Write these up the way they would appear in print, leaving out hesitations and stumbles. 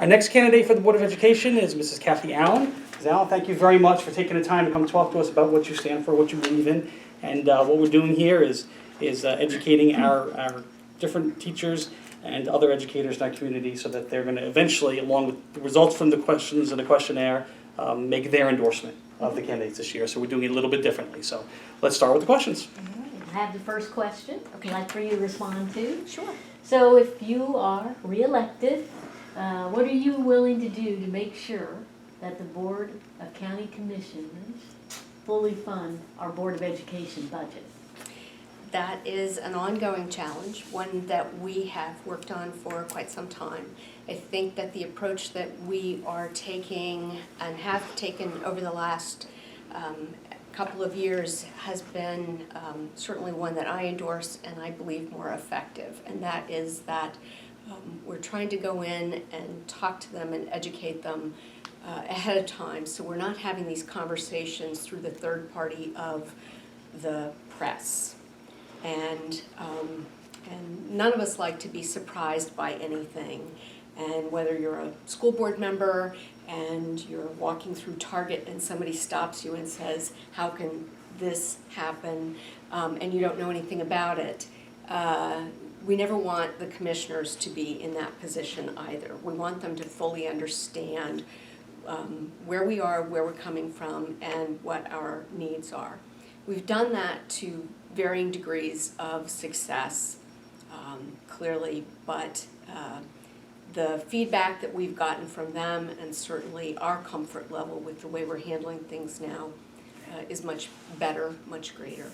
Our next candidate for the Board of Education is Mrs. Cathy Allen. Ms. Allen, thank you very much for taking the time to come talk to us about what you stand for, what you believe in. And what we're doing here is educating our different teachers and other educators in our community so that they're going to eventually, along with the results from the questions and the questionnaire, make their endorsement of the candidates this year. So we're doing it a little bit differently. So let's start with the questions. I have the first question I'd like for you to respond to. Sure. So if you are reelected, what are you willing to do to make sure that the Board of County Commissioners fully fund our Board of Education budget? That is an ongoing challenge, one that we have worked on for quite some time. I think that the approach that we are taking and have taken over the last couple of years has been certainly one that I endorse and I believe more effective. And that is that we're trying to go in and talk to them and educate them ahead of time, so we're not having these conversations through the third party of the press. And none of us like to be surprised by anything. And whether you're a school board member and you're walking through Target and somebody stops you and says, how can this happen, and you don't know anything about it, we never want the commissioners to be in that position either. We want them to fully understand where we are, where we're coming from, and what our needs are. We've done that to varying degrees of success, clearly, but the feedback that we've gotten from them and certainly our comfort level with the way we're handling things now is much better, much greater.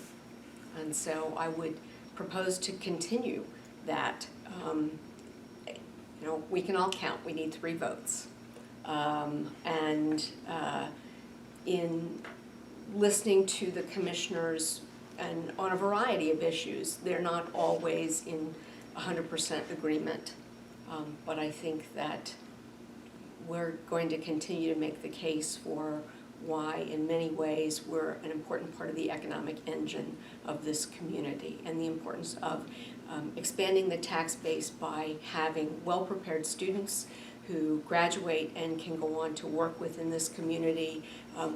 And so I would propose to continue that. We can all count. We need 3 votes. In listening to the commissioners and on a variety of issues, they're not always in 100% agreement. But I think that we're going to continue to make the case for why, in many ways, we're an important part of the economic engine of this community, and the importance of expanding the tax base by having well-prepared students who graduate and can go on to work within this community,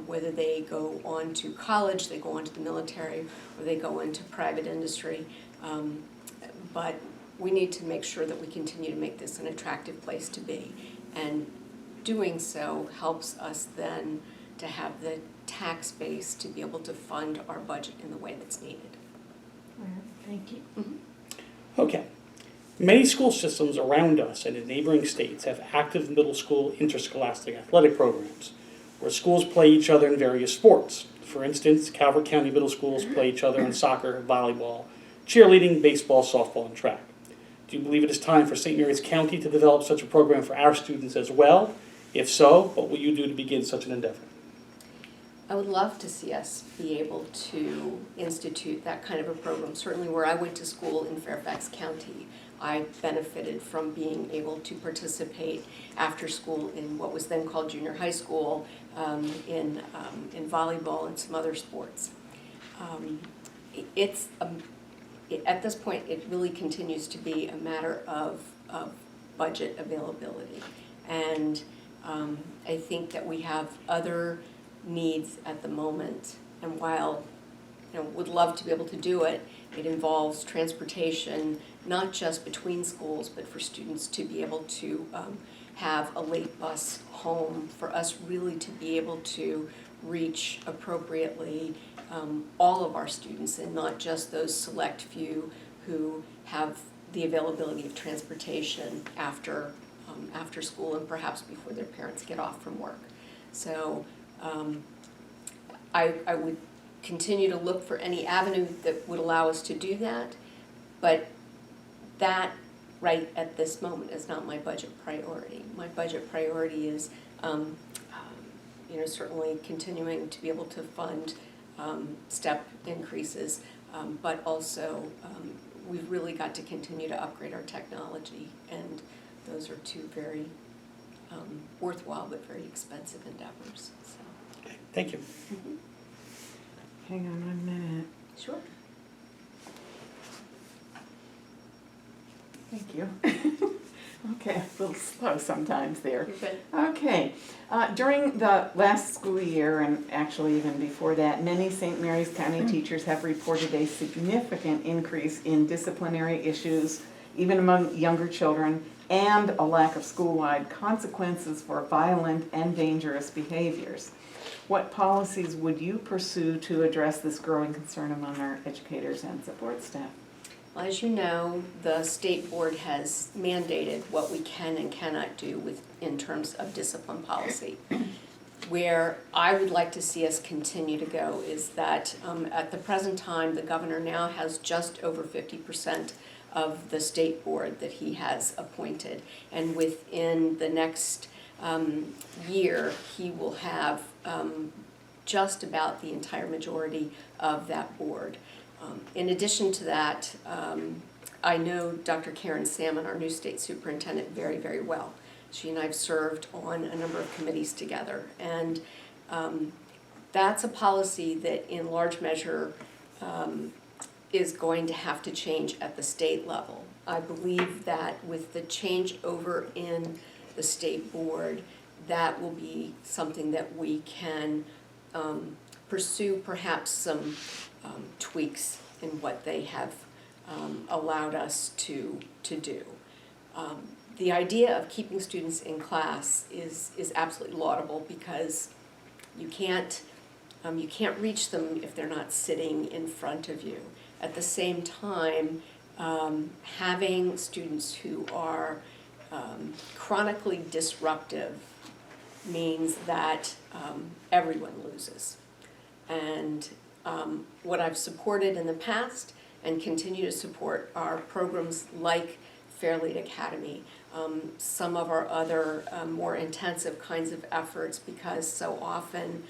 whether they go on to college, they go on to the military, or they go into private industry. But we need to make sure that we continue to make this an attractive place to be. And doing so helps us then to have the tax base to be able to fund our budget in the way that's needed. All right, thank you. Mm-hmm. Okay. Many school systems around us and in neighboring states have active middle school interscholastic athletic programs where schools play each other in various sports. For instance, Calvert County middle schools play each other in soccer, volleyball, cheerleading, baseball, softball, and track. Do you believe it is time for St. Mary's County to develop such a program for our students as well? If so, what will you do to begin such an endeavor? I would love to see us be able to institute that kind of a program. Certainly where I went to school in Fairfax County, I benefited from being able to participate after school in what was then called junior high school, in volleyball and some other sports. At this point, it really continues to be a matter of budget availability. And I think that we have other needs at the moment. And while would love to be able to do it, it involves transportation, not just between schools, but for students to be able to have a late bus home, for us really to be able to reach appropriately all of our students and not just those select few who have the availability of transportation after school and perhaps before their parents get off from work. So I would continue to look for any avenue that would allow us to do that, but that right at this moment is not my budget priority. My budget priority is certainly continuing to be able to fund step increases, but also we've really got to continue to upgrade our technology, and those are 2 very worthwhile but very expensive endeavors. So. Okay, thank you. Mm-hmm. Hang on 1 minute. Sure. Thank you. Okay, a little slow sometimes there. You're good. Okay, during the last school year, and actually even before that, many St. Mary's County teachers have reported a significant increase in disciplinary issues, even among younger children, and a lack of school-wide consequences for violent and dangerous behaviors. What policies would you pursue to address this growing concern among our educators and support staff? Well, as you know, the state board has mandated what we can and cannot do in terms of discipline policy. Where I would like to see us continue to go is that at the present time, the governor now has just over 50% of the state board that he has appointed. And within the next year, he will have just about the entire majority of that board. In addition to that, I know Dr. Karen Salmon, our new state superintendent, very, very well. She and I have served on a number of committees together, and that's a policy that in large measure is going to have to change at the state level. I believe that with the change over in the state board, that will be something that we can pursue perhaps some tweaks in what they have allowed us to do. The idea of keeping students in class is absolutely laudable because you can't reach them if they're not sitting in front of you. At the same time, having students who are chronically disruptive means that everyone loses. And what I've supported in the past and continue to support are programs like Fairlead Academy, some of our other more intensive kinds of efforts, because so often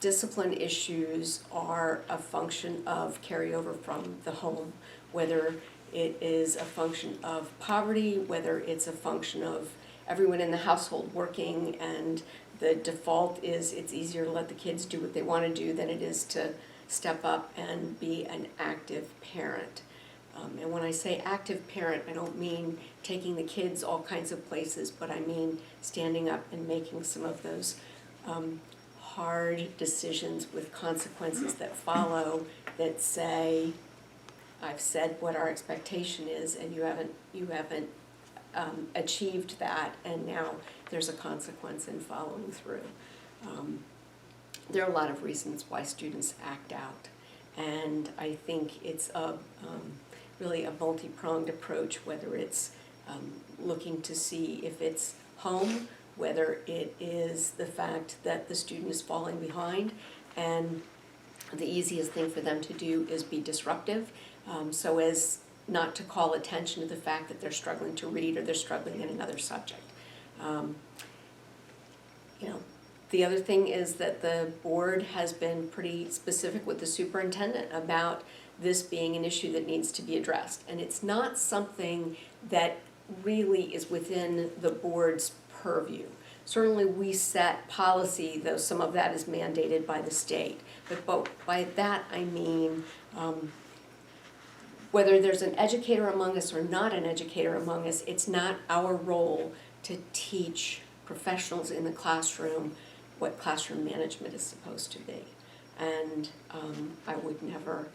discipline issues are a function of carryover from the home, whether it is a function of poverty, whether it's a function of everyone in the household working, and the default is it's easier to let the kids do what they want to do than it is to step up and be an active parent. And when I say active parent, I don't mean taking the kids all kinds of places, but I mean standing up and making some of those hard decisions with consequences that follow, that say, I've said what our expectation is, and you haven't achieved that, and now there's a consequence in following through. There are a lot of reasons why students act out, and I think it's really a multi-pronged approach, whether it's looking to see if it's home, whether it is the fact that the student is falling behind, and the easiest thing for them to do is be disruptive, so as not to call attention to the fact that they're struggling to read or they're struggling in another subject. The other thing is that the board has been pretty specific with the superintendent about this being an issue that needs to be addressed. And it's not something that really is within the board's purview. Certainly we set policy, though some of that is mandated by the state. But by that I mean whether there's an educator among us or not an educator among us, it's not our role to teach professionals in the classroom what classroom management is supposed to be. And I would never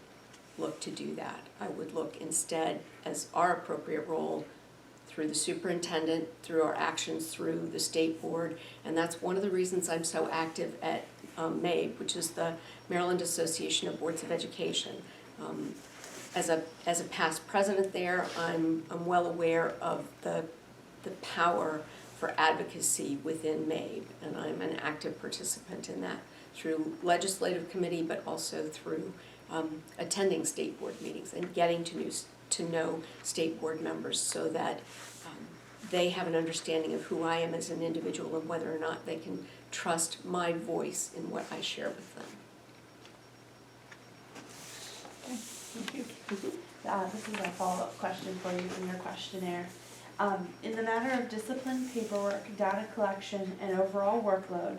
look to do that. I would look instead as our appropriate role through the superintendent, through our actions through the state board, and that's one of the reasons I'm so active at MABE, which is the Maryland Association of Boards of Education. As a past president there, I'm well aware of the power for advocacy within MABE, and I'm an active participant in that through legislative committee, but also through attending state board meetings and getting to know state board members so that they have an understanding of who I am as an individual and whether or not they can trust my voice in what I share with them. Thank you. This is a follow-up question for you from your questionnaire. In the matter of discipline, paperwork, data collection, and overall workload,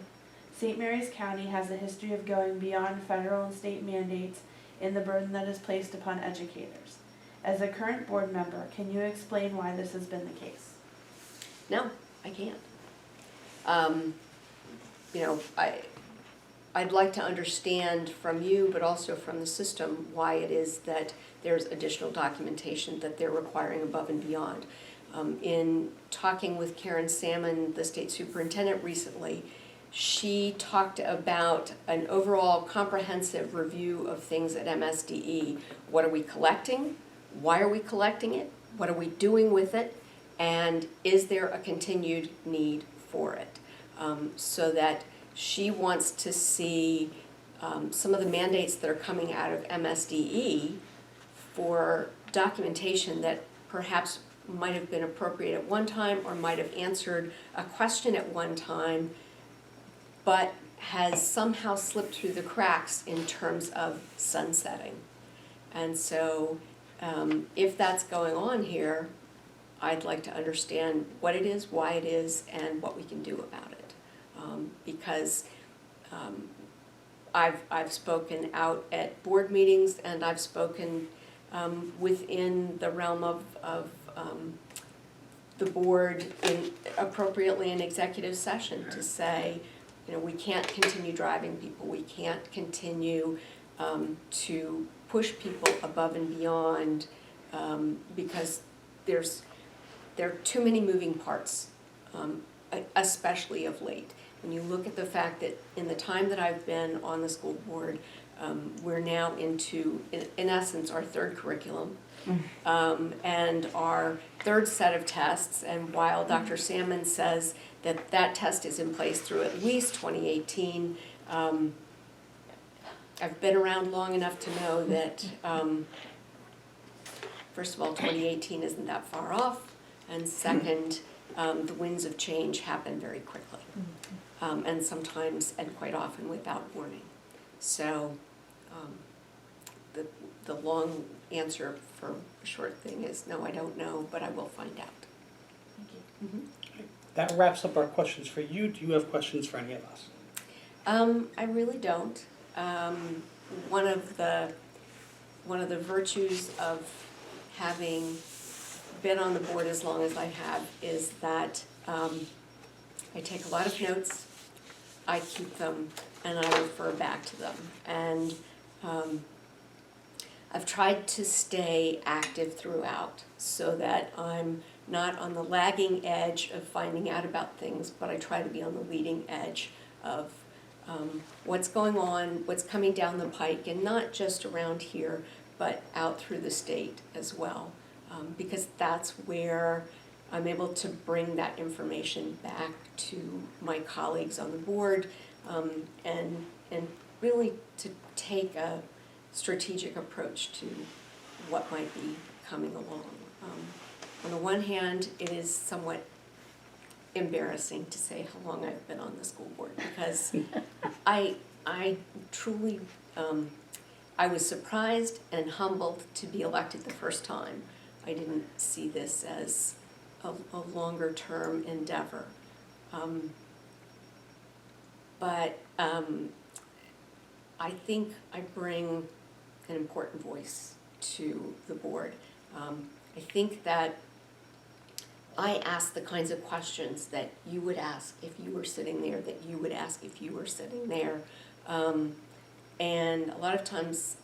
St. Mary's County has a history of going beyond federal and state mandates in the burden that is placed upon educators. As a current board member, can you explain why this has been the case? no, I can't. You know, I'd like to understand from you, but also from the system, why it is that there's additional documentation that they're requiring above and beyond. In talking with Karen Salmon, the state superintendent recently, she talked about an overall comprehensive review of things at MSDE. What are we collecting? Why are we collecting it? What are we doing with it? And is there a continued need for it? So that she wants to see some of the mandates that are coming out of MSDE for documentation that perhaps might have been appropriate at one time or might have answered a question at one time, but has somehow slipped through the cracks in terms of sunsetting. And so if that's going on here, I'd like to understand what it is, why it is, and what we can do about it. Because I've spoken out at board meetings, and I've spoken within the realm of the board appropriately in executive session to say, you know, we can't continue driving people, we can't continue to push people above and beyond because there are too many moving parts, especially of late. When you look at the fact that in the time that I've been on the school board, we're now into, in essence, our third curriculum and our third set of tests. And while Dr. Salmon says that that test is in place through at least 2018, I've been around long enough to know that, first of all, 2018 isn't that far off, and second, the winds of change happen very quickly, and sometimes and quite often without warning. So the long answer for a short thing is no, I don't know, but I will find out. Thank you. Mm-hmm. That wraps up our questions for you. Do you have questions for any of us? I really don't. One of the virtues of having been on the board as long as I have is that I take a lot of notes, I keep them, and I refer back to them. And I've tried to stay active throughout so that I'm not on the lagging edge of finding out about things, but I try to be on the leading edge of what's going on, what's coming down the pike, and not just around here, but out through the state as well. Because that's where I'm able to bring that information back to my colleagues on the board, and really to take a strategic approach to what might be coming along. On the one hand, it is somewhat embarrassing to say how long I've been on the school board, because I truly, I was surprised and humbled to be elected the first time. I didn't see this as a longer term endeavor. But I think I bring an important voice to the board. I think that I ask the kinds of questions that you would ask if you were sitting there, that you would ask if you were sitting there. And a lot of times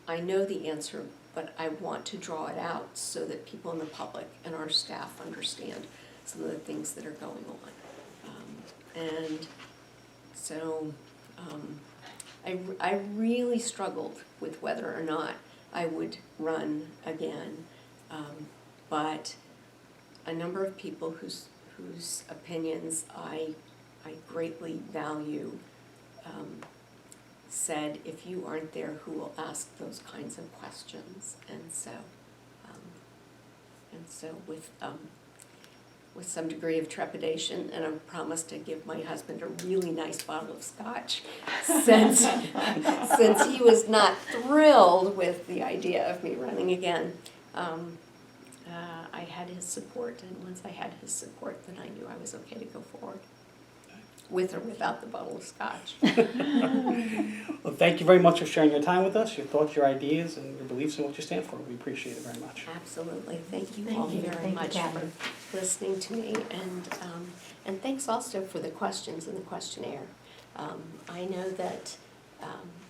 I know the answer, but I want to draw it out so that people in the public and our staff understand some of the things that are going on. And so I really struggled with whether or not I would run again. But a number of people whose opinions I greatly value said, if you aren't there, who will ask those kinds of questions? And so with some degree of trepidation and a promise to give my husband a really nice bottle of scotch, since he was not thrilled with the idea of me running again, I had his support, and once I had his support, then I knew I was okay to go forward. with or without the bottle of scotch. Well, thank you very much for sharing your time with us, your thoughts, your ideas, and your beliefs and what you stand for. We appreciate it very much. Absolutely. Thank you Thank all you. very Thank you, much Cathy. for listening to me, and thanks also for the questions in the questionnaire. I know that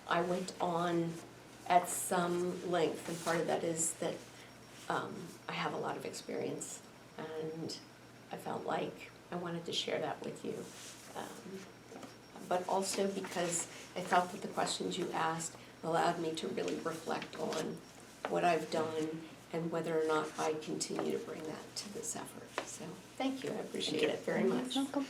I went on at some length, and part of that is that I have a lot of experience, and I felt like I wanted to share that with you. But also because I felt that the questions you asked allowed me to really reflect on what I've done and whether or not I continue to bring that to this effort. So thank you, I appreciate it very much. Welcome.